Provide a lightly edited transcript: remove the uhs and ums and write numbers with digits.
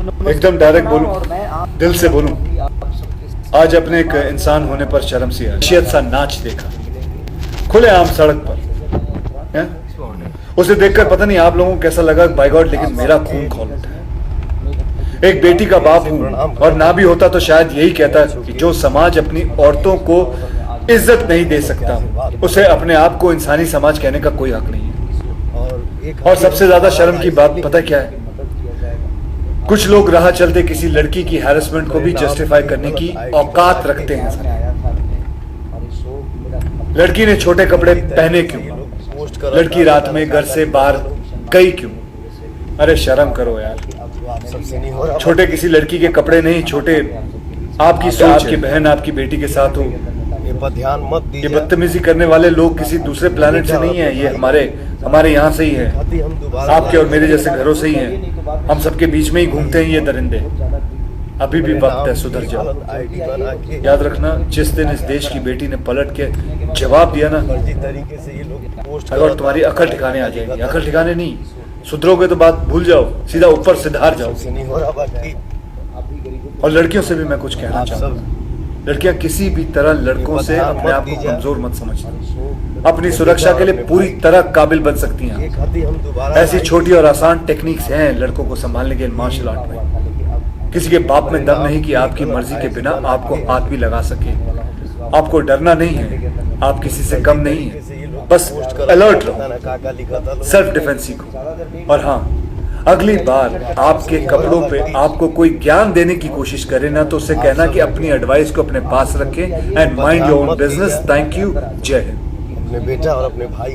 एकदम डायरेक्ट बोलूं, दिल से बोलूं, आज अपने एक इंसान होने पर शर्म सी आई। शख्सियत सा नाच देखा खुलेआम सड़क पर है? उसे देखकर पता नहीं आप लोगों को कैसा लगा, बाय गॉड, लेकिन मेरा खून खौल उठा। एक बेटी का बाप हूं और ना भी होता तो शायद यही कहता कि जो समाज अपनी औरतों को इज्जत नहीं दे सकता उसे अपने आप को इंसानी समाज कहने का कोई हक नहीं है। और सबसे ज्यादा शर्म की बात पता क्या है, कुछ लोग राह चलते किसी लड़की की हैरेसमेंट को भी जस्टिफाई करने की औकात रखते हैं। लड़की ने छोटे कपड़े पहने क्यों, लड़की रात में घर से बाहर गई क्यों? अरे शर्म करो यार। छोटे किसी लड़की के कपड़े नहीं, छोटे आपकी सोच, आपकी बहन आपकी बेटी के साथ हो। ध्यान मत दीजिए। ये बदतमीजी करने वाले लोग किसी दूसरे प्लेनेट से नहीं है, ये हमारे यहाँ से ही है, आपके और मेरे जैसे घरों से ही हैं। हम सबके बीच में ही घूमते हैं ये दरिंदे। अभी भी वक्त है, सुधर जाओ। याद रखना, जिस दिन इस देश की बेटी ने पलट के जवाब दिया ना, अगर तुम्हारी अकल ठिकाने आ जाएगी। अकल ठिकाने नहीं, सुधरोगे तो बात भूल जाओ, सीधा ऊपर सिधार जाओ। और लड़कियों से भी मैं कुछ कहना चाहूंगा, लड़कियां किसी भी तरह लड़कों से अपने आप को कमजोर मत समझना। अपनी सुरक्षा के लिए पूरी तरह काबिल बन सकती हैं। ऐसी छोटी और आसान टेक्निक्स हैं लड़कों को संभालने के मार्शल आर्ट में। किसी के बाप में दम नहीं कि आपकी मर्जी के बिना आपको हाथ भी लगा सके। आपको डरना नहीं है, आप किसी से कम नहीं है, बस अलर्ट रहो, सेल्फ डिफेंस सीखो। और हाँ, अगली बार आपके कपड़ों पे आपको कोई ज्ञान देने की कोशिश करे ना, तो उसे कहना कि अपनी एडवाइस को अपने पास रखें and mind your own business. Thank you, जय हिंद। अपने बेटा और अपने भाई